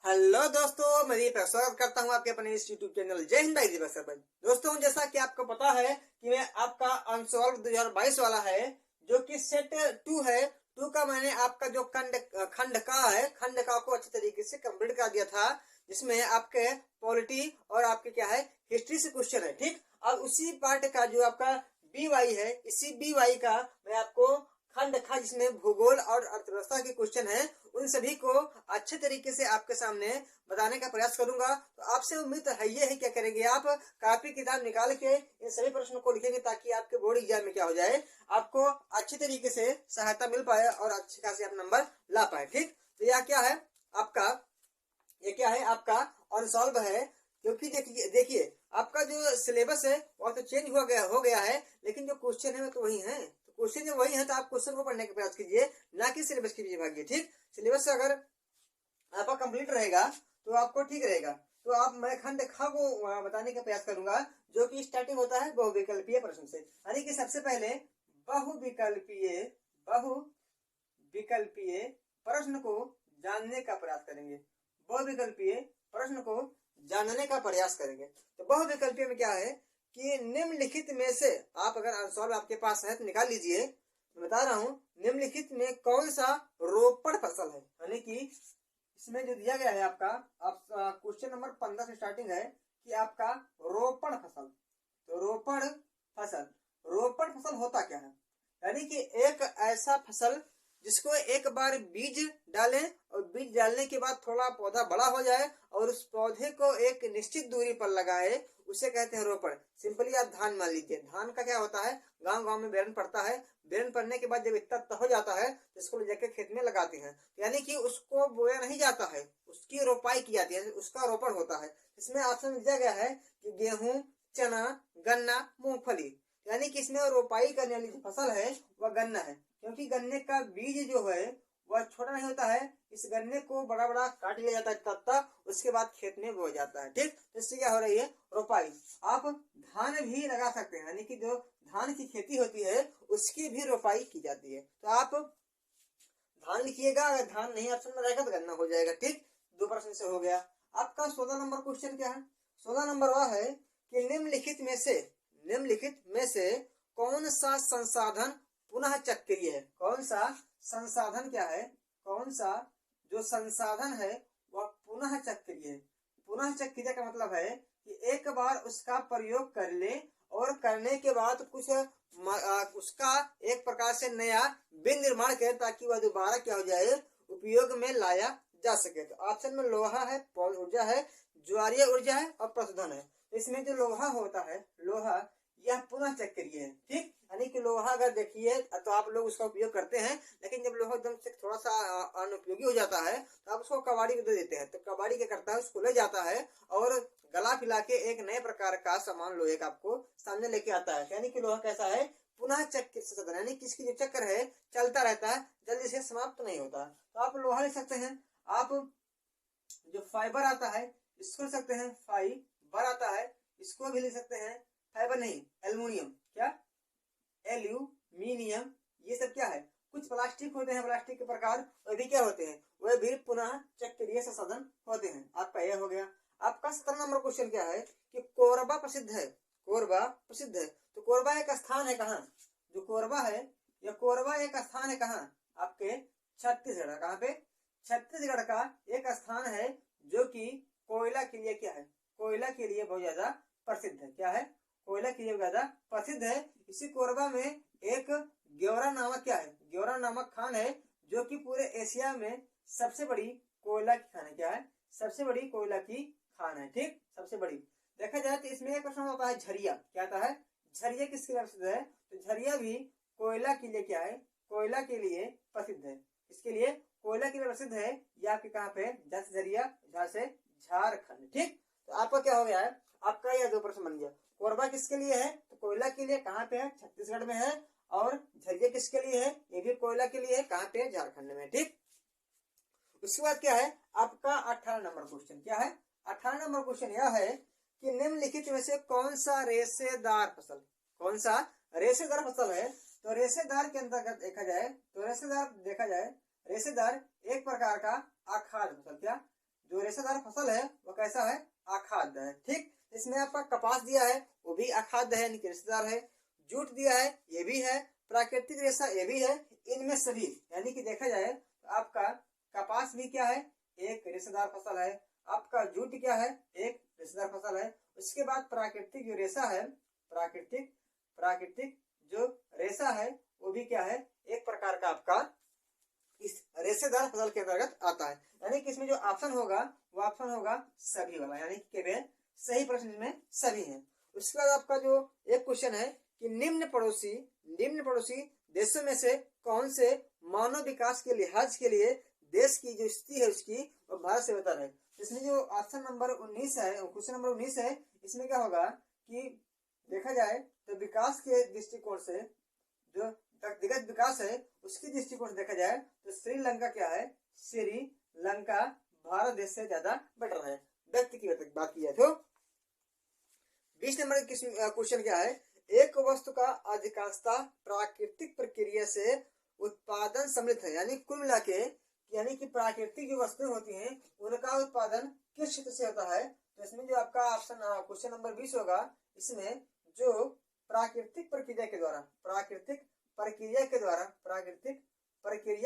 Hello दोस्तों, मैं दीपक स्वागत करता हूं आपके अपने इस यूट्यूब चैनल जय हिंद भाई दीपक सर भाई। दोस्तों, जैसा कि आपको पता है कि मैं आपका अनसॉल्व 2022 वाला है जो कि सेट 2 है। 2 का मैंने आपका जो खंड का को अच्छी तरीके से कंप्लीट कर दिया था, जिसमें आपके पॉलिटी और आपके क्या है हिस्ट्री से क्वेश्चन है। ठीक, अब उसी पार्ट का जो आपका बी वाई है, इसी बी वाई का मैं आपको खंड खा जिसमें भूगोल और अर्थव्यवस्था के क्वेश्चन है, उन सभी को अच्छे तरीके से आपके सामने बताने का प्रयास करूंगा। तो आपसे उम्मीद है ये है, क्या करेंगे आप कापी किताब निकाल के इन सभी प्रश्नों को लिखेंगे ताकि आपके बोर्ड एग्जाम में क्या हो जाए, आपको अच्छी तरीके से सहायता मिल पाए और अच्छे खासे आप नंबर ला पाए। ठीक, तो यह क्या है आपका, ये क्या है आपका अनसॉल्व है। क्योंकि देखिए आपका जो सिलेबस है वो तो चेंज हो गया है, लेकिन जो क्वेश्चन है वो तो वही है। तो क्वेश्चन जब वही है तो आप क्वेश्चन को पढ़ने का प्रयास कीजिए, ना कि सिलेबस के पीछे भागिए। ठीक, सिलेबस अगर आपका कंप्लीट रहेगा तो आपको ठीक रहेगा। तो आप मैं खंड ख को बताने का प्रयास करूंगा, जो कि स्टार्टिंग होता है बहुविकल्पीय प्रश्न से। यानी कि सबसे पहले बहुविकल्पीय बहुविकल्पीय प्रश्न को जानने का प्रयास करेंगे। बहुविकल्पीय प्रश्न को जानने का प्रयास करेंगे। तो बहुविकल्पीय में क्या है कि निम्नलिखित में से आप अगर आंसर आपके पास है तो निकाल लीजिए। मैं बता रहा हूं, निम्नलिखित में कौन सा रोपण फसल है। यानी कि इसमें जो दिया गया है आपका, आप क्वेश्चन नंबर 15 से स्टार्टिंग है कि आपका रोपण फसल। तो रोपण फसल होता क्या है? यानी कि एक ऐसा फसल जिसको एक बार बीज डालें और बीज डालने के बाद थोड़ा पौधा बड़ा हो जाए और उस पौधे को एक निश्चित दूरी पर लगाए, उसे कहते हैं रोपण। सिंपली आप धान मान लीजिए, धान का क्या होता है, गांव गांव में बेरन पड़ता है। बेरन पड़ने के बाद जब इतना हो जाता है तो इसको ले जाकर खेत में लगाते हैं। यानी कि उसको बोया नहीं जाता है, उसकी रोपाई की जाती है, उसका रोपण होता है। इसमें ऑप्शन में दिया गया है कि गेहूं, चना, गन्ना, मूंगफली। यानी कि इसमें रोपाई करने वाली जो फसल है वह गन्ना है, क्योंकि गन्ने का बीज जो है वह छोटा नहीं होता है। इस गन्ने को बड़ा बड़ा काट लिया जाता है तत्ता, उसके बाद खेत में बोया जाता है। ठीक, तो इससे क्या हो रही है, रोपाई। आप धान भी लगा सकते हैं, यानी कि जो धान की खेती होती है उसकी भी रोपाई की जाती है। तो आप धान लिखिएगा, अगर धान नहीं ऑप्शन में रहेगा तो गन्ना हो जाएगा। ठीक, 2 प्रश्न से हो गया। आपका 16 नंबर क्वेश्चन क्या है? 16 नंबर वह है कि निम्नलिखित में से कौन सा संसाधन पुनः चक्रीय है। कौन सा संसाधन क्या है, कौन सा जो संसाधन है वह पुनः चक्रीय है। पुनः चक्रीय का मतलब है कि एक बार उसका प्रयोग कर ले और करने के बाद कुछ उसका एक प्रकार से नया विनिर्माण करे, ताकि वह दोबारा क्या हो जाए, उपयोग में लाया जा सके। तो ऑप्शन में लोहा है, पौल ऊर्जा है, ज्वारीय ऊर्जा है और प्रशोधन है। इसमें जो लोहा होता है, लोहा यह पुनः चक्रीय है। ठीक, यानी कि लोहा अगर देखिए तो आप लोग उसका उपयोग करते हैं, लेकिन जब लोहा एकदम से थोड़ा सा अनुपयोगी हो जाता है तो आप उसको कबाड़ी को दे देते हैं। तो कबाड़ी क्या करता है, उसको ले जाता है और गला फिला के एक नए प्रकार का सामान लोहे का आपको सामने लेके आता है। यानी कि लोहा कैसा है, पुनः चक्र साधन, यानी कि इसकी जो चक्र है चलता रहता है, जल्दी से समाप्त नहीं होता। तो आप लोहा लिख सकते हैं। आप जो फाइबर आता है इसको लिख सकते हैं, फाइबर आता है इसको भी लिख सकते हैं। फाइबर नहीं, एल्युमिनियम, क्या एल्यूमिनियम, ये सब क्या है, कुछ प्लास्टिक होते हैं, प्लास्टिक के प्रकार, वे भी क्या होते हैं, वे भी पुनः चक्रीय संसाधन होते हैं। आपका यह हो गया। आपका 17 नंबर क्वेश्चन क्या है कि कोरबा प्रसिद्ध है। कोरबा प्रसिद्ध है, तो कोरबा एक स्थान है कहाँ, जो कोरबा है यह कोरबा एक स्थान है कहाँ, आपके छत्तीसगढ़। कहाँ पे, छत्तीसगढ़ का एक स्थान है जो कि कोयला के लिए क्या है, कोयला के लिए बहुत ज्यादा प्रसिद्ध है। क्या है, कोयला के लिए ज्यादा प्रसिद्ध है। इसी कोरबा में एक ग्योरा नामक क्या है, ग्योरा नामक खान है, जो कि पूरे एशिया में सबसे बड़ी कोयला की खान है। क्या है, सबसे बड़ी कोयला की खान है। ठीक, सबसे बड़ी। देखा जाए तो इसमें एक प्रश्न होता है झरिया, क्या आता है, झरिया किसके लिए प्रसिद्ध है, तो झरिया भी कोयला के लिए क्या है, कोयला के लिए प्रसिद्ध है। इसके लिए कोयला के लिए प्रसिद्ध है। यह आपके कहाँ पे, झरिया, जहाँ से झारखंड। ठीक, तो आपका क्या हो गया है, आपका यह 2 प्रश्न बन गया। कोरबा किसके लिए है, तो कोयला के लिए, कहाँ पे है, छत्तीसगढ़ में है। और झरिया किसके लिए है, ये भी कोयला के लिए है, कहाँ पे, झारखंड में। ठीक, उसके बाद क्या है आपका 18 नंबर क्वेश्चन क्या है। 18 नंबर क्वेश्चन यह है कि निम्नलिखित में से कौन सा रेशेदार फसल, कौन सा रेशेदार फसल है। तो रेशेदार के अंतर्गत देखा जाए तो रेशेदार एक प्रकार का आखाद्य फसल, क्या जो रेशेदार फसल है वो कैसा है, आखाद्य है। ठीक, इसमें आपका कपास दिया है वो भी आखाद्य है यानी कि रेशेदार है, जूट दिया है ये भी है, प्राकृतिक रेशा ये भी है। इनमें सभी यानी कि देखा जाए तो आपका कपास भी क्या है, एक रेशेदार फसल है, आपका जूट क्या है, एक रेशेदार फसल है। उसके बाद प्राकृतिक जो रेशा है, प्राकृतिक जो रेशा है वो भी क्या है, एक प्रकार का आपका इस रेशेदार फसल के अंतर्गत आता है। यानी कि इसमें जो ऑप्शन होगा वो ऑप्शन होगा सभी वाला, यानी कि केवल सही प्रश्न में सभी है। उसके बाद आपका जो एक क्वेश्चन है कि निम्न पड़ोसी देशों में से कौन से मानव विकास के लिहाज के लिए देश की जो स्थिति है उसकी वो भारत से बेहतर है। इसमें जो ऑप्शन नंबर 19 है, क्वेश्चन नंबर 19 है, इसमें क्या होगा कि देखा जाए तो विकास के दृष्टिकोण से, जो व्यक्तिगत विकास है उसकी दृष्टिकोण से देखा जाए तो श्रीलंका क्या है, श्रीलंका भारत देश से ज्यादा बेटर है। व्यक्ति की बात की जाए तो 20 नंबर क्वेश्चन क्या है, एक वस्तु का अधिकांशतः प्राकृतिक प्रक्रिया से उत्पादन सम्मिलित है। यानी कुल मिला के यानी कि प्राकृतिक जो वस्तुएं होती हैं उनका उत्पादन किस क्षेत्र से होता है। तो इसमें जो आपका ऑप्शन क्वेश्चन नंबर 20 होगा, इसमें जो प्राकृतिक प्रक्रिया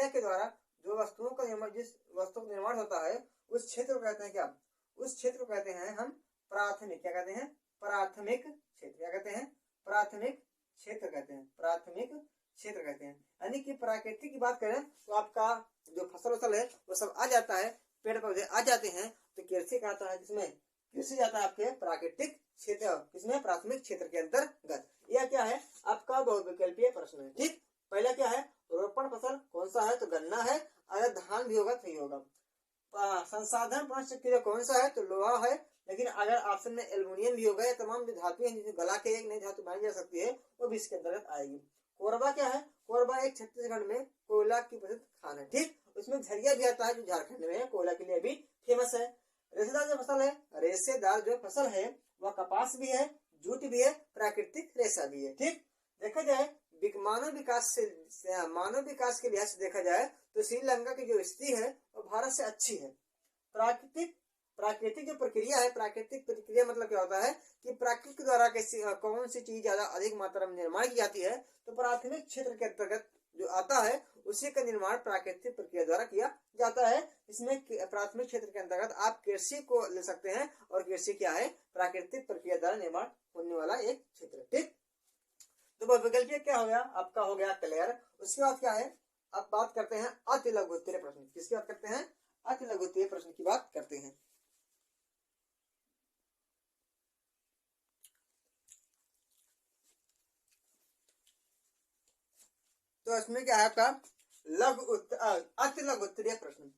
के द्वारा जो वस्तुओं का निर्माण, जिस वस्तु का निर्माण होता है उस क्षेत्र को कहते हैं क्या, उस क्षेत्र को कहते हैं हम प्राथमिक, क्या कहते हैं, प्राथमिक क्षेत्र, क्या कहते हैं, प्राथमिक क्षेत्र कहते हैं, प्राथमिक क्षेत्र कहते हैं। यानी कि प्राकृतिक की बात करें तो आपका जो फसल है वो सब आ जाता है, पेड़ पौधे आ जाते हैं, तो कृषि का आता है, जिसमें कृषि जाता है आपके प्राकृतिक क्षेत्र, इसमें प्राथमिक क्षेत्र के अंतर्गत। यह क्या है, आपका बहुविकल्पीय प्रश्न है। ठीक, पहला क्या है, रोपण फसल कौन सा है, तो गन्ना है, अगर धान भी होगा तो ही होगा। संसाधन पुनः कौन सा है, तो लोहा है, लेकिन अगर ऑप्शन में एल्युमिनियम भी होगा या तमाम जो धातु है जिसे गला के एक नई धातु बनाई जा सकती है वो भी इसके अंतर्गत आएगी। कोरबा क्या है, कोरबा एक छत्तीसगढ़ में कोयला की प्रसिद्ध खान है। ठीक, उसमें झरिया भी आता है जो झारखंड में है, कोयला के लिए भी फेमस है। रेशेदार जो फसल है वह कपास भी है, जूट भी है, प्राकृतिक रेशा भी है। ठीक, देखा जाए मानव विकास के लिहाज से देखा जाए तो श्रीलंका की जो स्थिति है वो भारत से अच्छी है। प्राकृतिक जो प्रक्रिया है, प्राकृतिक प्रक्रिया मतलब क्या होता है कि प्रकृति के द्वारा कैसी कौन सी चीज ज्यादा अधिक मात्रा में निर्माण की जाती है, तो प्राथमिक क्षेत्र के अंतर्गत जो आता है उसी का निर्माण प्राकृतिक प्रक्रिया द्वारा किया जाता है। इसमें प्राथमिक क्षेत्र के अंतर्गत आप कृषि को ले सकते हैं, और कृषि क्या है, प्राकृतिक प्रक्रिया द्वारा निर्माण होने वाला एक क्षेत्र। ठीक, तो विकल्प क्या हो गया, आपका हो गया क्लियर। उसके बाद क्या है, अब बात करते हैं अति लघु उत्तरीय प्रश्न। किसकी बात करते हैं, अति लघु उत्तरीय प्रश्न की बात करते हैं। तो इसमें क्या है आपका अति लघु उत्तरीय प्रश्न।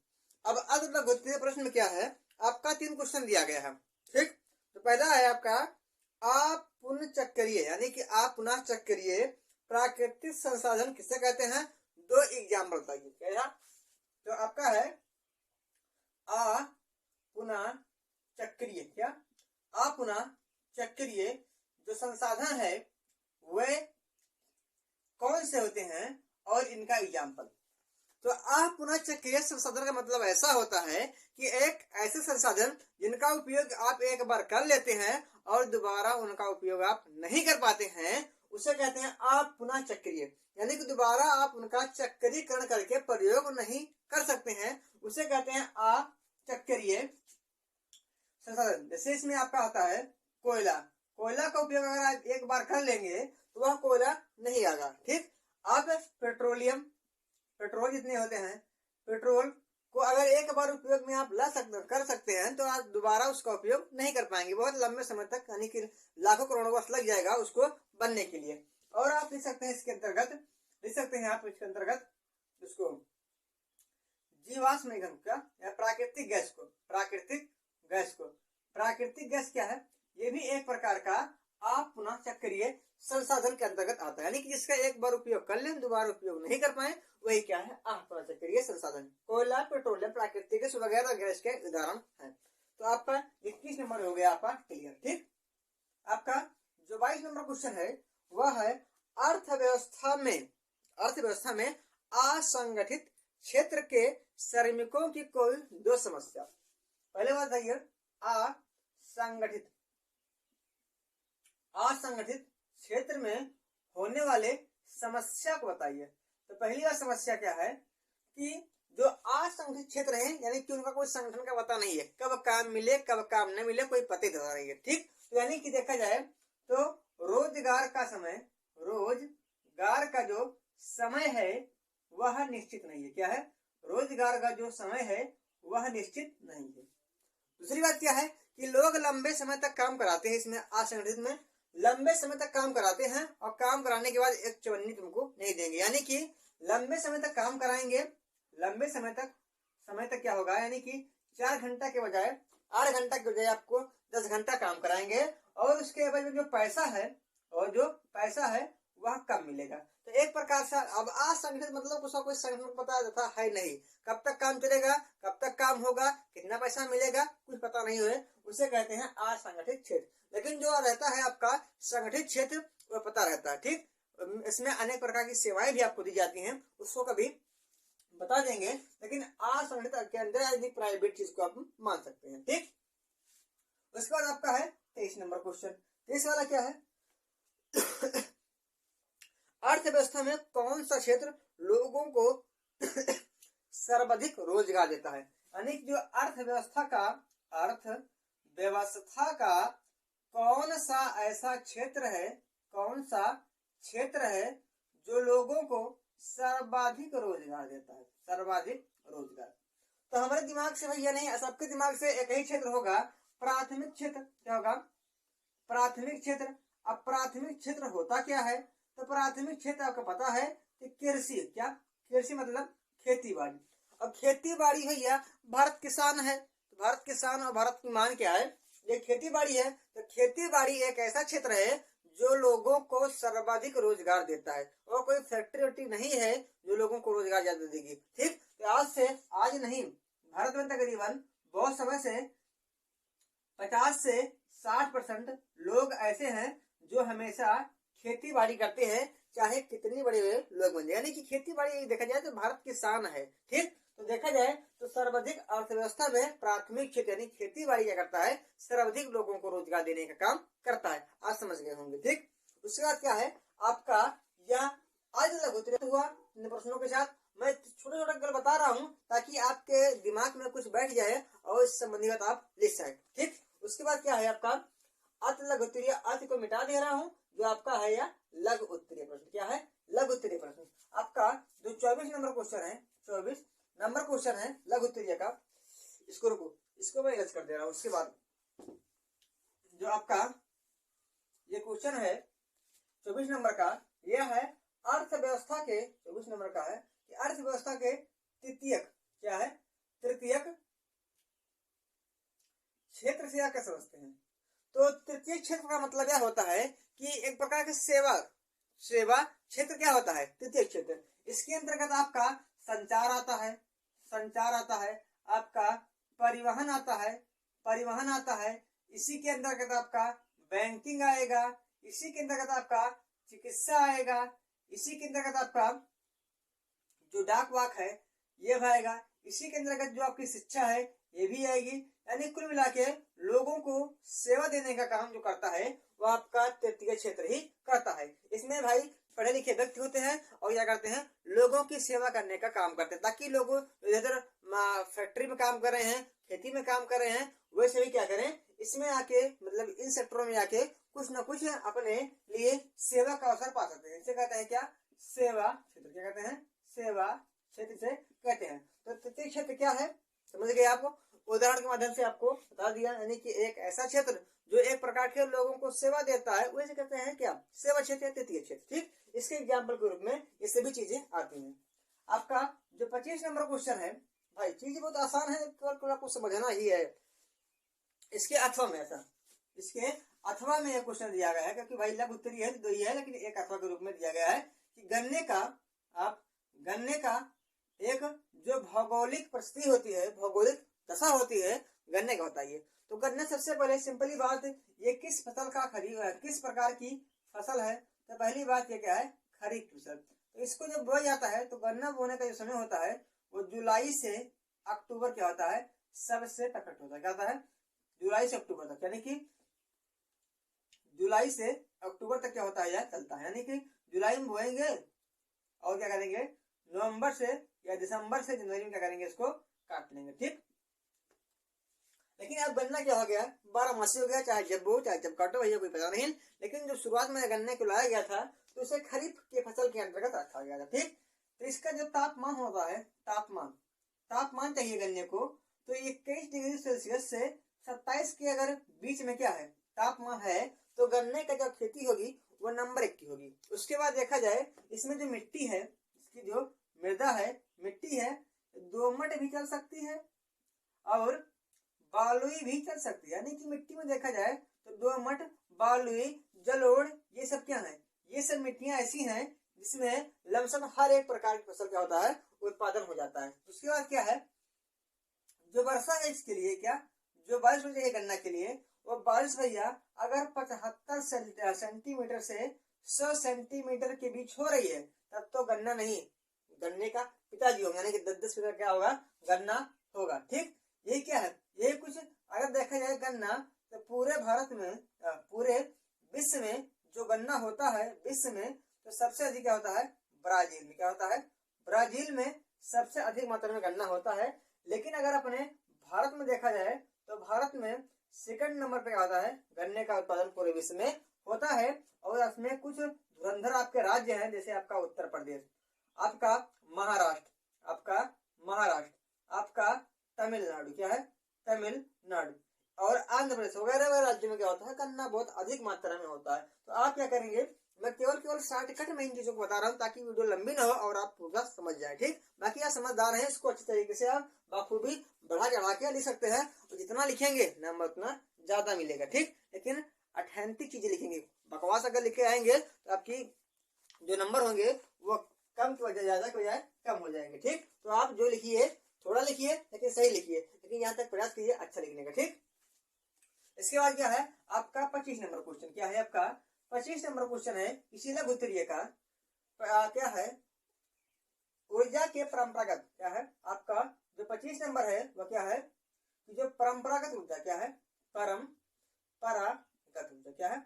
अब अति लघु उत्तरीय प्रश्न में क्या है, आपका 3 क्वेश्चन दिया गया है। ठीक, तो पहला है आपका अपुनचक्रीय, यानी कि अपुनचक्रीय प्राकृतिक संसाधन किसे कहते हैं, 2 एग्जाम्पल बताइए। क्या, तो आपका है अपुनचक्रीय, क्या अपुनचक्रीय जो संसाधन है वे कौन से होते हैं और इनका एग्जाम्पल। तो अपुनचक्रीय संसाधन का मतलब ऐसा होता है कि एक ऐसे संसाधन जिनका उपयोग आप एक बार कर लेते हैं और दोबारा उनका उपयोग आप नहीं कर पाते हैं, उसे कहते हैं अपुनचक्रीय। यानी कि दोबारा आप उनका चक्रीकरण करके प्रयोग नहीं कर सकते हैं, उसे कहते हैं अचक्रीय संसाधन। जैसे इसमें आपका होता है कोयला का उपयोग अगर आप एक बार कर लेंगे तो वह कोयला नहीं आएगा। ठीक, अब पेट्रोल जितने होते हैं, पेट्रोल को अगर एक बार उपयोग में आप कर सकते हैं तो आप दोबारा उसका उपयोग नहीं कर पाएंगे, बहुत लंबे समय तक, यानी कि लाखों करोड़ों वर्ष लग जाएगा उसको बनने के लिए। और आप लिख सकते हैं इसके अंतर्गत उसको जीवाश्म ईंधन का या प्राकृतिक गैस क्या है, ये भी एक प्रकार का अपुनचक्रीय संसाधन के अंतर्गत आता है। यानी कि जिसका एक बार उपयोग कर लें दोबारा उपयोग नहीं कर पाए, वही क्या है, अपुनचक्रीय संसाधन। कोयला, पेट्रोलियम, प्राकृतिक गैस वगैरह गैस के उदाहरण है। तो आपका 21 नंबर हो गया आपका क्लियर। ठीक, आपका जो 22 नंबर क्वेश्चन है वह है अर्थव्यवस्था में असंगठित क्षेत्र के श्रमिकों की कोई 2 समस्या। पहले बात बताइए, असंगठित, असंगठित क्षेत्र में होने वाले समस्या को बताइए। तो पहली बात समस्या क्या है कि जो असंगठित क्षेत्र है यानी कि उनका कोई संगठन का पता नहीं है, कब काम मिले कब काम न मिले कोई पता नहीं है। ठीक, तो यानी कि देखा जाए तो रोजगार का समय, रोजगार का जो समय है वह निश्चित नहीं है। क्या है? रोजगार का जो समय है वह निश्चित नहीं है। दूसरी बात क्या है कि लोग लंबे समय तक काम कराते हैं, इसमें असंगठित में लंबे समय तक काम कराते हैं और काम कराने के बाद एक चवन्नी तुमको नहीं देंगे, यानी कि लंबे समय तक काम कराएंगे, लंबे समय तक क्या होगा, यानी कि 4 घंटा के बजाय 8 घंटा के बजाय आपको 10 घंटा काम कराएंगे और उसके बाद जो पैसा है वह कम मिलेगा। तो एक प्रकार से अब असंगठित मतलब उसका कोई संगठन पता रहता है नहीं, कब तक काम चलेगा, कब तक काम होगा, कितना पैसा मिलेगा, कुछ पता नहीं है, उसे कहते हैं असंगठित क्षेत्र। लेकिन जो रहता है आपका संगठित क्षेत्र वह पता रहता है। ठीक, इसमें अनेक प्रकार की सेवाएं भी आपको दी जाती हैं, उसको कभी बता देंगे, लेकिन असंगठित के अंदर प्राइवेट चीज को आप मान सकते हैं। ठीक, उसके बाद आपका है 23 नंबर क्वेश्चन। 23 वाला क्या है? अर्थव्यवस्था में कौन सा क्षेत्र लोगों को सर्वाधिक रोजगार देता है? यानी जो अर्थव्यवस्था का कौन सा ऐसा क्षेत्र है, कौन सा क्षेत्र है जो लोगों को सर्वाधिक रोजगार देता है, सर्वाधिक रोजगार। तो हमारे दिमाग से भैया नहीं, सबके दिमाग से एक ही क्षेत्र होगा, प्राथमिक क्षेत्र। क्या होगा? प्राथमिक क्षेत्र। अब प्राथमिक क्षेत्र होता क्या है? तो प्राथमिक क्षेत्र आपको पता है कि कृषि, क्या कृषि मतलब खेती बाड़ी। अब खेती बाड़ी भैया भारत किसान है, तो भारत किसान और भारत की मान क्या है? ये खेती बाड़ी है। तो खेती बाड़ी एक ऐसा क्षेत्र है जो लोगों को सर्वाधिक रोजगार देता है, और कोई फैक्ट्री नहीं है जो लोगों को रोजगार ज्यादा देगी। ठीक, तो आज नहीं, भारत में तकरीबन बहुत समय से 50 से 60% लोग ऐसे हैं जो हमेशा खेती बाड़ी करते हैं, चाहे कितनी बड़े लोग बन जाए। यानी कि खेती बाड़ी देखा जाए तो भारत की शान है। ठीक, तो देखा जाए तो सर्वाधिक अर्थव्यवस्था में प्राथमिक क्षेत्र यानी खेती बाड़ी क्या करता है? सर्वाधिक लोगों को रोजगार देने का काम करता है। आज समझ गए होंगे। ठीक, उसके बाद क्या है आपका, यह आज लघुत्तरीय हुआ इन प्रश्नों के साथ। मैं छोटे छोटे बता रहा हूँ ताकि आपके दिमाग में कुछ बैठ जाए और इस संबंधी बात आप लिख सकें। ठीक, उसके बाद क्या है आपका अति लघु उत्तरीय, अति को मिटा दे रहा हूँ, जो आपका है या लघु उत्तरीय प्रश्न। क्या है? लघु उत्तरीय प्रश्न। आपका जो 24 नंबर क्वेश्चन है, 24 नंबर क्वेश्चन है लघु उत्तरीय का, इसको रुको, इसको मैं इरेज कर दे रहा हूँ। उसके बाद जो आपका ये क्वेश्चन है 24 नंबर का, यह है अर्थव्यवस्था के 24 नंबर का है कि अर्थव्यवस्था के तृतीयक, क्या है? तृतीयक क्षेत्र से क्या समझते हैं? तो तृतीय क्षेत्र का मतलब यह होता है कि एक प्रकार का सेवा क्षेत्र क्या होता है? तृतीय क्षेत्र। इसके अंतर्गत आपका संचार आता है, आपका परिवहन आता है, इसी के अंतर्गत आपका बैंकिंग आएगा, इसी के अंतर्गत आपका चिकित्सा आएगा, इसी के अंतर्गत आपका जो डाक वाक है ये आएगा, इसी के अंतर्गत जो आपकी शिक्षा है ये भी आएगी। यानी कुल मिला के लोगों को सेवा देने का काम जो करता है वो आपका तृतीय क्षेत्र ही करता है। इसमें भाई पढ़े लिखे व्यक्ति होते हैं और क्या करते हैं? लोगों की सेवा करने का काम करते हैं, ताकि लोग इधर फैक्ट्री में काम कर रहे हैं, खेती में काम कर रहे हैं, वैसे भी क्या करें, इसमें आके मतलब इन सेक्टरों में आके कुछ न कुछ अपने लिए सेवा का अवसर पा सकते हैं। इसे कहते हैं क्या? सेवा क्षेत्र। क्या कहते हैं? सेवा क्षेत्र से कहते हैं। तो तृतीय क्षेत्र क्या है समझ गए आप? उदाहरण के माध्यम से आपको बता दिया, यानी कि एक ऐसा क्षेत्र जो एक प्रकार के लोगों को सेवा देता है, वैसे कहते हैं क्या? सेवा क्षेत्र या तृतीय क्षेत्र। ठीक, इसके एग्जाम्पल के रूप में ये सभी चीजें आती हैं। आपका जो 25 नंबर क्वेश्चन है भाई, चीजें बहुत आसान है, केवल आपको समझना ही है। इसके अथवा में यह क्वेश्चन दिया गया है, क्योंकि भाई लघु उत्तरीय है तो ही है, लेकिन एक अथवा के रूप में दिया गया है कि गन्ने का एक जो भौगोलिक परिस्थिति होती है, भौगोलिक दशा होती है, गन्ने का बताइए। तो गन्ना सबसे पहले सिंपली बात, ये किस फसल का किस प्रकार की फसल है? तो पहली बात ये क्या है? खरीफ फसल। तो इसको जब बोया जाता है तो गन्ना बोने का जो समय होता है वो जुलाई से अक्टूबर क्या होता है? सबसे परफेक्ट होता है। क्या होता है? जुलाई से अक्टूबर तक, यानी कि जुलाई से अक्टूबर तक क्या होता है, यह चलता है। यानी कि जुलाई में बोएंगे और क्या करेंगे, नवंबर से या दिसंबर से जनवरी में क्या करेंगे, इसको काट लेंगे। ठीक, लेकिन अब गन्ना क्या हो गया, 12 मासी हो गया, चाहे जब बो चाहे जब काटो, भैया कोई पता नहीं। लेकिन जो शुरुआत में गन्ने को लाया गया था तो उसे खरीफ के फसल के अंतर्गत रखा गया था। ठीक, तो इसका जो तापमान होता है, तापमान चाहिए गन्ने को, तो 21 डिग्री सेल्सियस से 27 के अगर बीच में क्या है तापमान है, तो गन्ने का जो खेती होगी वो नंबर 1 की होगी। उसके बाद देखा जाए इसमें जो मिट्टी है, इसकी जो मृदा है, मिट्टी है, दोमट भी चल सकती है और बालुई भी चल सकती है। यानी कि मिट्टी में देखा जाए तो दोमट, बालुई, जलोढ़, ये सब क्या है, ये सब मिट्टियां ऐसी हैं जिसमें लमसम हर एक प्रकार की फसल क्या होता है, उत्पादन हो जाता है। उसके बाद क्या है, जो वर्षा है इसके लिए क्या, जो बारिश हो जाएगी गन्ना के लिए, वो बारिश भैया अगर 75 सेंटीमीटर से 100 सेंटीमीटर के बीच हो रही है तब तो गन्ना नहीं, गन्ने का पिताजी होगा, यानी कि 10-10 मीटर क्या होगा, गन्ना होगा। ठीक, ये क्या है, ये कुछ अगर देखा जाए गन्ना, तो पूरे भारत में, पूरे विश्व में जो गन्ना होता है विश्व में, तो सबसे अधिक क्या होता है, ब्राजील में। क्या होता है, ब्राजील में सबसे अधिक मात्रा में गन्ना होता है। लेकिन अगर अपने भारत में देखा जाए तो भारत में सेकंड नंबर पे आता है गन्ने का उत्पादन पूरे विश्व में होता है। और इसमें कुछ धुरंधर आपके राज्य हैं, जैसे आपका उत्तर प्रदेश, आपका महाराष्ट्र, आपका तमिलनाडु, क्या है, तमिलनाडु और आंध्र प्रदेश वगैरह राज्यों में क्या होता है, गन्ना बहुत अधिक मात्रा में होता है। तो आप क्या करेंगे, मैं केवल शॉर्टकट में इन चीजों को बता रहा हूँ ताकि वीडियो लंबी ना हो और आप पूरा समझ जाए। ठीक, बाकी आप समझदार हैं, इसको अच्छी तरीके से आप बाखूबी बढ़ा चढ़ा के लिख सकते हैं, और जितना लिखेंगे नंबर उतना ज्यादा मिलेगा। ठीक, लेकिन ऑथेंटिक चीजें लिखेंगे, बकवास अगर लिखे आएंगे तो आपकी जो नंबर होंगे वो कम की वजह ज्यादा की बजाय कम हो जाएंगे। ठीक, तो आप जो लिखिए थोड़ा लिखिए लेकिन सही लिखिए, लेकिन यहाँ तक प्रयास कीजिए अच्छा लिखने का। ठीक, इसके बाद क्या है आपका 25 नंबर क्वेश्चन, क्या है आपका 25 नंबर क्वेश्चन है इसी लघु उत्तरीय का, क्या है, ऊर्जा के परंपरागत, क्या है आपका जो 25 नंबर है वह क्या है, जो परंपरागत ऊर्जा, क्या है, परंपरागत ऊर्जा, क्या है,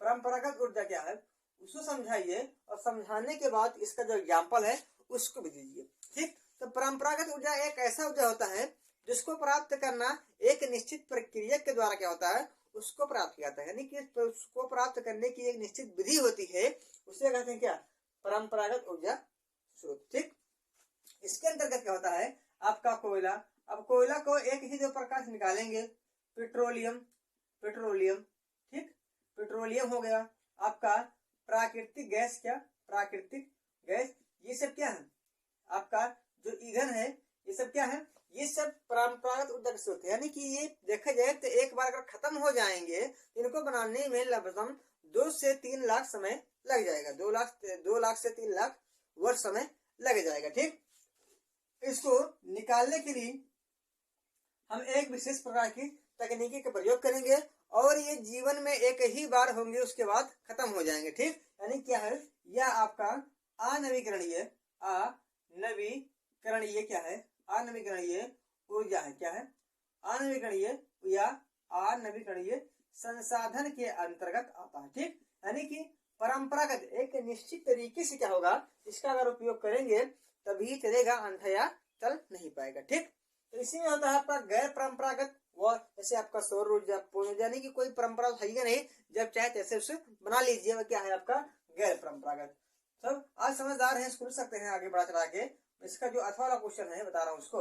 परंपरागत ऊर्जा क्या है, उसको समझाइए और समझाने के बाद इसका जो एग्जाम्पल है उसको भी दीजिए। ठीक, तो परंपरागत ऊर्जा एक ऐसा ऊर्जा होता है जिसको प्राप्त करना एक निश्चित प्रक्रिया के द्वारा क्या होता है, उसको प्राप्त किया जाता है। यानी कि उसको प्राप्त करने की एक निश्चित विधि होती है, उसे कहते हैं क्या, परंपरागत ऊर्जा स्रोत। ठीक, इसके अंतर्गत क्या होता है आपका कोयला। अब कोयला को एक ही दो प्रकार से निकालेंगे, पेट्रोलियम, ठीक, पेट्रोलियम हो गया, आपका प्राकृतिक गैस, क्या, प्राकृतिक गैस, ये सब क्या है आपका जो ईंधन है, ये सब क्या है, ये सब परंपरागत ऊर्जा के स्रोत है। यानी कि ये देखा जाए तो एक बार अगर खत्म हो जाएंगे इनको बनाने में लगभग 2 से 3 लाख समय लग जाएगा, 2 लाख से 3 लाख वर्ष समय लग जाएगा। ठीक, इसको निकालने के लिए हम एक विशेष प्रकार की तकनीकी का प्रयोग करेंगे और ये जीवन में एक ही बार होंगे, उसके बाद खत्म हो जाएंगे। ठीक, यानी क्या है, यह आपका अनवीकरणीय क्या है, अनवीकरणीय ऊर्जा है, क्या है, अनवीकरणीय या अनवीकरणीय संसाधन के अंतर्गत आता है। ठीक, यानी कि परंपरागत एक निश्चित तरीके से क्या होगा, इसका अगर उपयोग करेंगे तभी चलेगा, अन्यथा चल नहीं पाएगा। ठीक, तो इसी में होता है आपका गैर परंपरागत, वो जैसे आपका सौर ऊर्जा, यानी कि कोई परंपरा है नहीं, जब चाहे तैसे उसे बना लीजिए, वह क्या है आपका गैर परंपरागत। सब आज समझदार हैं, स्कूल सकते हैं आगे बढ़ा चढ़ा के। इसका जो अथवा वाला क्वेश्चन है बता रहा हूँ उसको,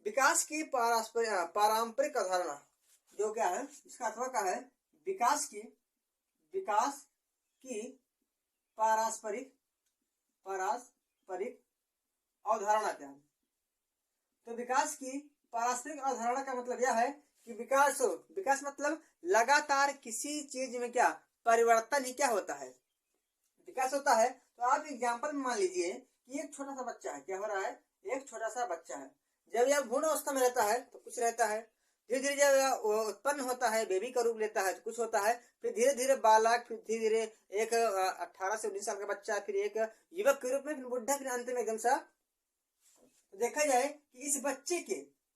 विकास की पारंपरिक अवधारणा, जो क्या है इसका अथवा का है, विकास की पारस्परिक अवधारणा क्या है। तो विकास की पारस्परिक अवधारणा का मतलब यह है कि विकास मतलब लगातार किसी चीज में क्या परिवर्तन ही क्या होता है, विकास होता है। तो आप एग्जाम्पल में मान लीजिए कि एक छोटा सा बच्चा है, क्या हो रहा है, एक छोटा सा बच्चा है, जब यह भ्रूण अवस्था में रहता है तो कुछ रहता है, धीरे धीरे जब उत्पन्न होता है, बेबी का रूप लेता है तो कुछ होता है, फिर धीरे धीरे बालक, फिर धीरे धीरे एक 18 से 19 साल का बच्चा, फिर एक युवक के रूप में, फिर बुढ़ा, फिर अंत में एकदम सा। तो देखा जाए कि इस बच्चे के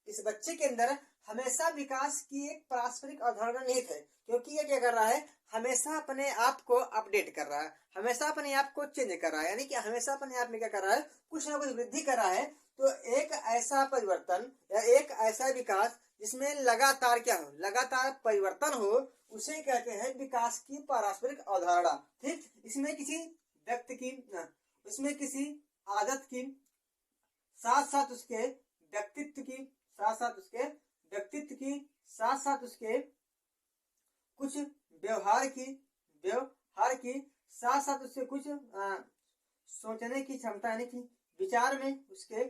इस बच्चे के अंदर हमेशा विकास की एक पारस्परिक अवधारणा निहित है, क्योंकि ये क्या कर रहा है, हमेशा अपने आप को अपडेट कर रहा है, हमेशा अपने आप को चेंज कर रहा है, यानी कि हमेशा अपने आप में क्या कर रहा है, कुछ ना कुछ वृद्धि कर रहा है। तो एक ऐसा परिवर्तन या एक ऐसा विकास जिसमें लगातार क्या हो, लगातार परिवर्तन हो, उसे कहते हैं विकास की पारस्परिक अवधारणा। ठीक, इसमें किसी व्यक्ति की, इसमें किसी आदत की साथ साथ उसके व्यक्तित्व की, साथ साथ उसके व्यक्तित्व की, साथ साथ उसके कुछ व्यवहार की साथ साथ उससे कुछ सोचने की क्षमता, यानी कि विचार में, उसके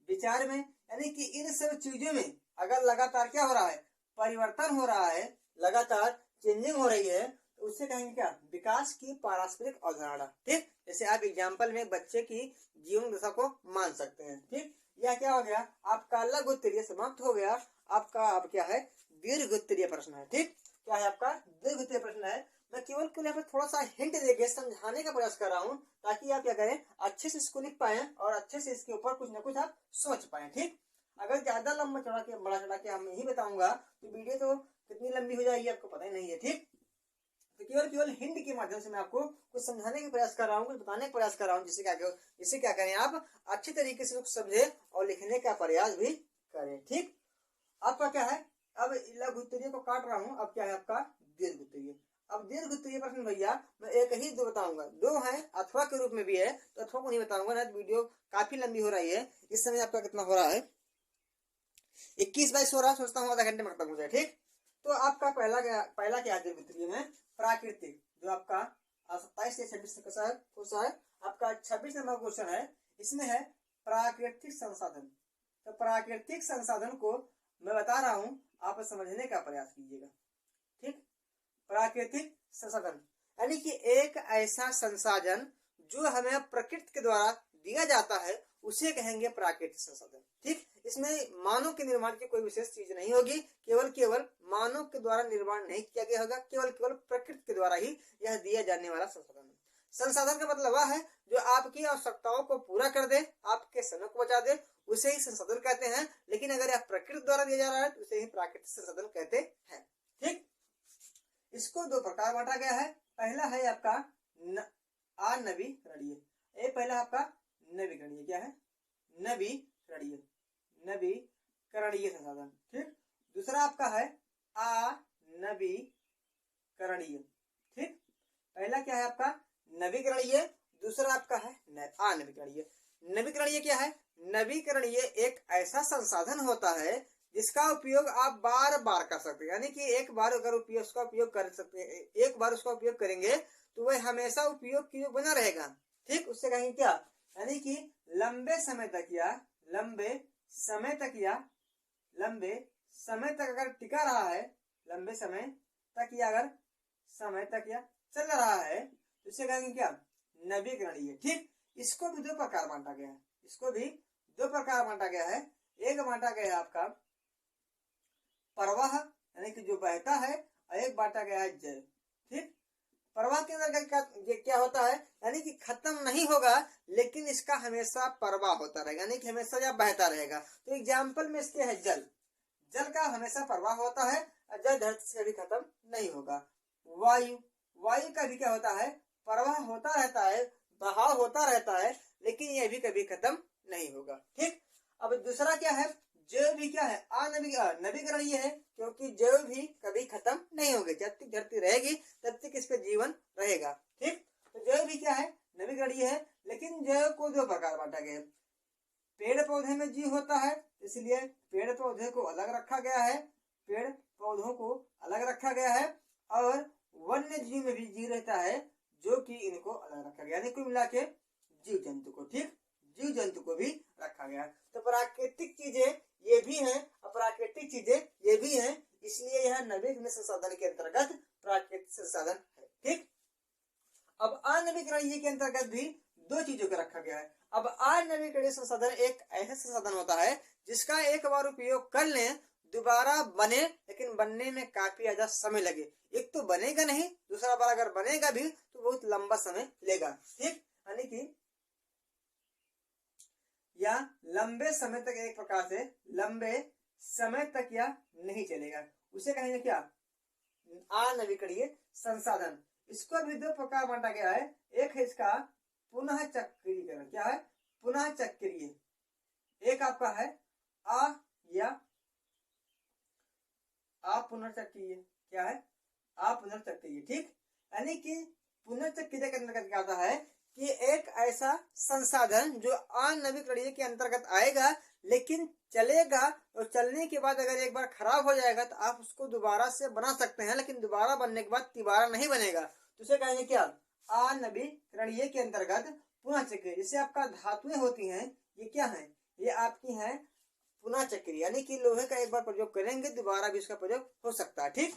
विचार में, यानी कि इन सब चीजों में अगर लगातार क्या हो रहा है, परिवर्तन हो रहा है, लगातार चेंजिंग हो रही है, तो उससे कहेंगे क्या, विकास की पारस्परिक अवधारणा। ठीक, जैसे आप एग्जाम्पल में बच्चे की जीवन दशा को मान सकते हैं। ठीक, यह क्या हो गया, आपका लघु उत्तरीय समाप्त हो गया। आपका अब क्या है, दीर्घ उत्तरीय प्रश्न है। ठीक, क्या है आपका, दीर्घ उत्तरीय प्रश्न है। मैं केवल यहाँ पे थोड़ा सा हिंट देके समझाने का प्रयास कर रहा हूँ, ताकि आप क्या करें, अच्छे से इसको लिख पाए और अच्छे से इसके ऊपर कुछ ना कुछ आप सोच पाए। ठीक, अगर ज्यादा लंबा चढ़ा के बड़ा चढ़ा के हम यही बताऊंगा तो वीडियो तो कितनी लंबी हो जाएगी आपको पता ही नहीं है। ठीक, तो केवल हिंट के माध्यम से मैं आपको कुछ समझाने का प्रयास कर रहा हूँ, कुछ बताने का प्रयास कर रहा हूँ, जिससे क्या करें, आप अच्छे तरीके से समझे और लिखने का प्रयास भी करें। ठीक, आपका क्या है, अब लघु उत्तरीय को काट रहा हूँ, अब क्या है आपका दीर्घ उत्तरीय। अब दीर्घ उत्तरीय प्रश्न भैया मैं एक ही दो बताऊंगा, दो है अथवा के रूप में भी है, तो अथवा को नहीं बताऊंगा ना, वीडियो काफी लंबी हो रही है। इस समय आपका कितना हो रहा है, 21/22 हो रहा है, सोचता हूँ आधा घंटे में खत्म हो जाए। ठीक, तो आपका पहला क्या दीर्घ उत्तरीय में प्राकृतिक, जो आपका 27 से 26 तक का है, आपका 26 नंबर क्वेश्चन है, इसमें है प्राकृतिक संसाधन। तो प्राकृतिक संसाधन को मैं बता रहा हूं, आप समझने का प्रयास कीजिएगा। ठीक, प्राकृतिक संसाधन यानी कि एक ऐसा संसाधन जो हमें प्रकृति के द्वारा दिया जाता है, उसे कहेंगे प्राकृतिक संसाधन। ठीक, इसमें मानव के निर्माण की कोई विशेष चीज नहीं होगी, केवल मानव के द्वारा निर्माण नहीं किया गया होगा, केवल प्रकृति के द्वारा ही यह दिया जाने वाला संसाधन है। संसाधन का मतलब वह है जो आपकी आवश्यकताओं को पूरा कर दे, आपके समय को बचा दे, उसे ही संसाधन कहते हैं। लेकिन अगर यह प्रकृति द्वारा दिया जा रहा है तो उसे ही प्राकृतिक संसाधन कहते हैं। ठीक, इसको दो प्रकार बांटा गया है। पहला है आपका अनवीकरणीय, ये पहला आपका नवीकरणीय, क्या है, नवीकरणीय संसाधन। ठीक, दूसरा आपका है अनवीकरणीय। ठीक, पहला क्या है आपका नवीकरणीय, दूसरा आपका है अनवीकरणीय। नवीकरणीय क्या है, नवीकरणीय एक ऐसा संसाधन होता है जिसका उपयोग आप बार बार कर सकते हैं, यानी कि एक बार अगर उसका उपयोग कर सकते हैं, एक बार उसका उपयोग करेंगे तो वह हमेशा उपयोग की बना रहेगा। ठीक, उससे कहेंगे क्या, यानी कि लंबे समय तक अगर टिका रहा है, लंबे समय तक या चल रहा है, तो इसे कहेंगे क्या, नवीकरणीय। ठीक, इसको भी दो प्रकार बांटा गया है, एक बांटा गया है आपका प्रवाह, यानी कि जो बहता है, और एक बांटा गया है जल। ठीक, प्रवाह के अंदर क्या होता है, यानी कि खत्म नहीं होगा, लेकिन इसका हमेशा प्रवाह होता रहेगा, यानी कि हमेशा यह बहता रहेगा। तो एग्जाम्पल में इसके है जल का हमेशा प्रवाह होता है, और जल धरती से कभी खत्म नहीं होगा। वायु का भी क्या होता है, प्रवाह होता रहता है, बहाव होता रहता है, लेकिन यह भी कभी खत्म नहीं होगा। ठीक, अब दूसरा क्या है, जैव भी क्या है, नवीकरणीय है, क्योंकि जैव भी कभी खत्म नहीं होगी, जब तक धरती रहेगी तब तक इस पे जीवन रहेगा। ठीक, तो जैव भी क्या है, नवीकरणीय है। लेकिन जैव को दो प्रकार बांटा गया है, पेड़ पौधे में जीव होता है, इसलिए पेड़ पौधे को अलग रखा गया है, और वन्य जीव में भी जीव रहता है, जो कि इनको अलग रखा गया, यानी कुल मिला के जीव जंतु को, ठीक, जीव जंतु को भी रखा गया। तो प्राकृतिक चीजें ये भी हैं, अप्राकृतिक चीजें ये भी हैं, इसलिए यह नवीकरणीय संसाधन के अंतर्गत प्राकृतिक संसाधन है। ठीक, अब अनवीकरणीय के अंतर्गत भी दो चीजों को रखा गया है। अब अनवीकरणीय संसाधन एक ऐसा संसाधन होता है जिसका एक बार उपयोग कर लें, दोबारा बने, लेकिन बनने में काफी ज्यादा समय लगे। एक तो बनेगा नहीं, दूसरा बार अगर बनेगा भी तो बहुत लंबा समय लेगा। ठीक, यानी कि या लंबे समय तक एक प्रकार से लंबे समय तक यह नहीं चलेगा। उसे कहेंगे क्या? अनवीकरणीय संसाधन। इसको भी दो प्रकार बांटा गया है। एक है इसका पुनः चक्रीकरण। क्या है? पुनः चक्रीय। एक आपका है या अपुनर्चक्रीय। क्या है? अपुनर्चक्रीय। ठीक, यानी कि पुनर्चक्रीय के अंतर्गत क्या आता है कि एक ऐसा संसाधन जो अनवीकरणीय के अंतर्गत आएगा, लेकिन चलेगा और चलने के बाद अगर एक बार खराब हो जाएगा तो आप उसको दोबारा से बना सकते हैं, लेकिन दोबारा बनने के बाद दोबारा नहीं बनेगा। तो उसे कहेंगे क्या? अनवीकरणीय के अंतर्गत पुनः चक्रीय। जैसे आपका धातुएं होती हैं, ये क्या है? ये आपकी है पुनः चक्रीय, यानी कि लोहे का एक बार प्रयोग करेंगे दोबारा भी उसका प्रयोग हो सकता है। ठीक,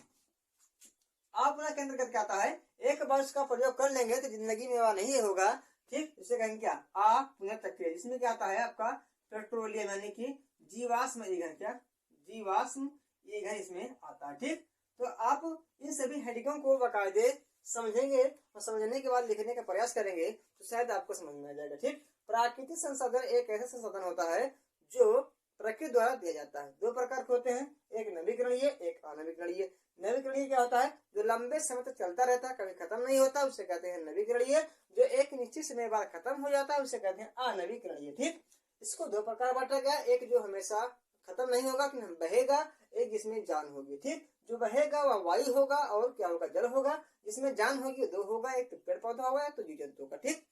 अपुनः के अंतर्गत क्या आता है? एक बार उसका प्रयोग कर लेंगे तो जिंदगी में वह नहीं होगा। ठीक, इसे कहेंगे क्या? अपुनः चक्रीय। जिसमें क्या आता है आपका पेट्रोलियम, यानी कि जीवाश्म ईंधन। क्या? जीवाश्म ईंधन इसमें आता है। ठीक, तो आप इन सभी हेडिंगों को बाकायदे समझेंगे और समझने के बाद लिखने का प्रयास करेंगे तो शायद आपको समझ में आ जाएगा। ठीक, प्राकृतिक संसाधन एक ऐसा संसाधन होता है जो प्रकृति द्वारा दिया जाता है। दो प्रकार के होते हैं, एक नवीकरणीय, एक अनवीकरणीय। नवीकरणीय क्या होता है? जो लंबे समय तक चलता रहता है, कभी खत्म नहीं होता, उसे कहते हैं नवीकरणीय। जो एक निश्चित समय बाद खत्म हो जाता है उसे कहते हैं अनवीकरणीय। ठीक, इसको दो प्रकार बांटा गया, एक जो हमेशा खत्म नहीं होगा कि बहेगा, एक जिसमें जान होगी। ठीक, जो बहेगा वह वायु होगा और क्या होगा? जल होगा। जिसमें जान होगी दो होगा, एक तो पेड़ पौधा होगा, तो जीव जंतु का। ठीक,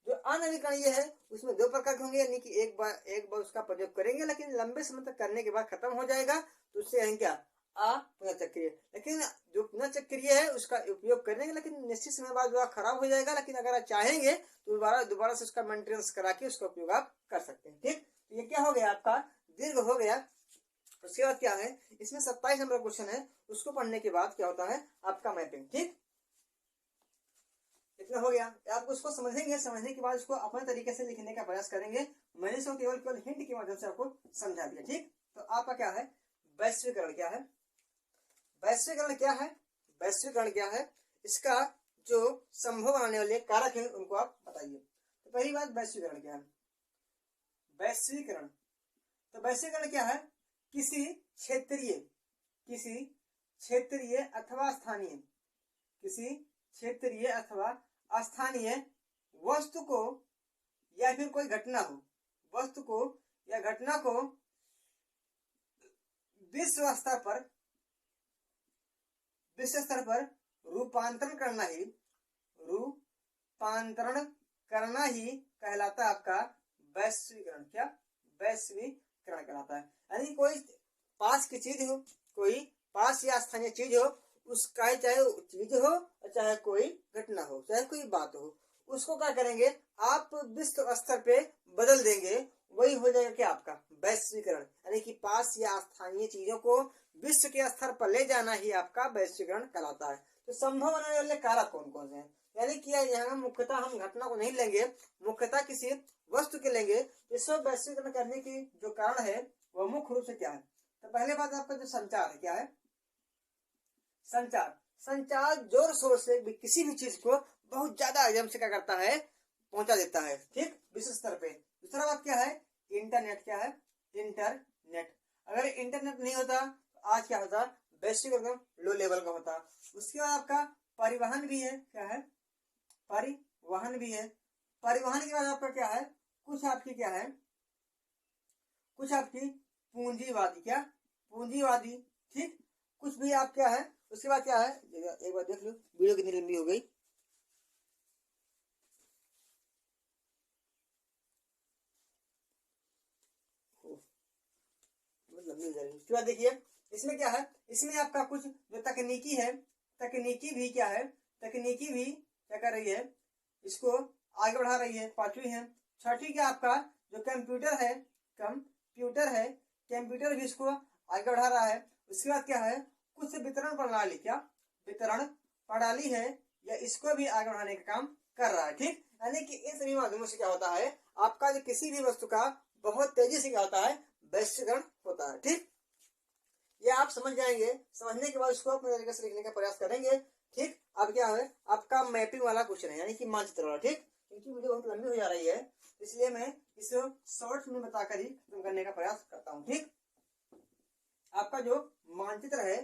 जो अनवीकरणीय है उसमें दो प्रकार के होंगे, यानी कि एक बार उसका प्रयोग करेंगे लेकिन लंबे समय तक करने के बाद खत्म हो जाएगा तो उससे कहेंगे क्या? अपुनर्चक्रीय। लेकिन जो पुनर्चक्रीय है उसका उपयोग करेंगे लेकिन निश्चित समय बाद वह खराब हो जाएगा, लेकिन अगर आप चाहेंगे तो दोबारा से उसका मेंटेनेंस करा के उसका उपयोग आप कर सकते हैं। ठीक, तो ये क्या हो गया? आपका दीर्घ हो गया। उसके बाद क्या है? इसमें 27 नंबर क्वेश्चन है, उसको पढ़ने के बाद क्या होता है आपका मैपिंग। ठीक, इतना हो गया। आप उसको समझेंगे, समझने के बाद उसको अपने तरीके से लिखने का प्रयास करेंगे। मैंने इसको केवल हिंट के माध्यम से आपको समझा दिया। ठीक, तो आपका क्या है? वैश्वीकरण क्या है? वैश्वीकरण क्या है? वैश्वीकरण क्या है? इसका जो संभव बनाने वाले कारक हैं उनको आप बताइए। तो पहली बात, वैश्वीकरण क्या है? वैश्वीकरण, तो वैश्वीकरण क्या है? किसी क्षेत्रीय अथवा स्थानीय, किसी क्षेत्रीय अथवा स्थानीय वस्तु को या फिर कोई घटना हो, वस्तु को या घटना को विश्व स्तर पर रूपांतरण करना ही कहलाता है आपका वैश्वीकरण। क्या? वैश्वीकरण कहलाता है। यानी कोई पास की चीज हो, कोई पास या स्थानीय चीज हो, उसका चाहे चीज हो चाहे कोई घटना हो, चाहे कोई बात हो, उसको क्या करेंगे आप विश्व स्तर पे बदल देंगे, वही हो जाएगा क्या? आपका वैश्वीकरण। यानी कि पास या स्थानीय चीजों को विश्व के स्तर पर ले जाना ही आपका वैश्वीकरण कहलाता है। तो संभव बनाने वाले कारक कौन कौन से हैं? यानी कि यहाँ मुख्यतः हम घटना को नहीं लेंगे, मुख्यतः किसी वस्तु के लेंगे। इसको वैश्वीकरण करने की जो कारण है वह मुख्य रूप से क्या है? तो पहले बात आपका जो संचार है, क्या है? संचार जोर शोर से किसी भी चीज को बहुत ज्यादा आयाम से क्या करता है? पहुंचा देता है। ठीक, विश्व स्तर पे। दूसरा बात क्या है? इंटरनेट। क्या है? इंटरनेट। अगर इंटरनेट नहीं होता तो आज क्या होता? वैश्वीकरण लो लेवल का होता। उसके बाद आपका परिवहन भी है। क्या है? परिवहन भी है। परिवहन के बाद आपका क्या है? कुछ आपकी पूंजीवादी। क्या? पूंजीवादी। ठीक, कुछ भी आप क्या है? उसके बाद क्या है? एक बार देख लो वीडियो कितनी लंबी हो गई। लंबी हो जाएगी। उसके बाद देखिए इसमें क्या है? इसमें आपका कुछ जो तकनीकी है, तकनीकी भी क्या है? तकनीकी भी क्या कर रही है? इसको आगे बढ़ा रही है। पांचवी है। छठी क्या आपका जो कंप्यूटर भी इसको आगे बढ़ा रहा है। उसके बाद क्या है? कुछ वितरण प्रणाली। क्या? वितरण प्रणाली है या इसको भी आगे बढ़ाने का काम कर रहा है। ठीक, यानी कि इन सभी माध्यमों से क्या होता है? आपका जो किसी भी वस्तु का बहुत तेजी से क्या होता है? वैश्वीकरण होता है। ठीक, ये आप समझ जाएंगे। समझने के बाद इसको अपने तरीके से लिखने का प्रयास करेंगे। ठीक, अब क्या है? आपका मैपिंग वाला क्वेश्चन है, यानी कि मानचित्र वाला। ठीक, क्योंकि वीडियो बहुत लंबी हो जा रही है इसलिए मैं इसे शॉर्ट में बताकर ही खत्म करने का प्रयास करता हूँ। ठीक, आपका जो मानचित्र है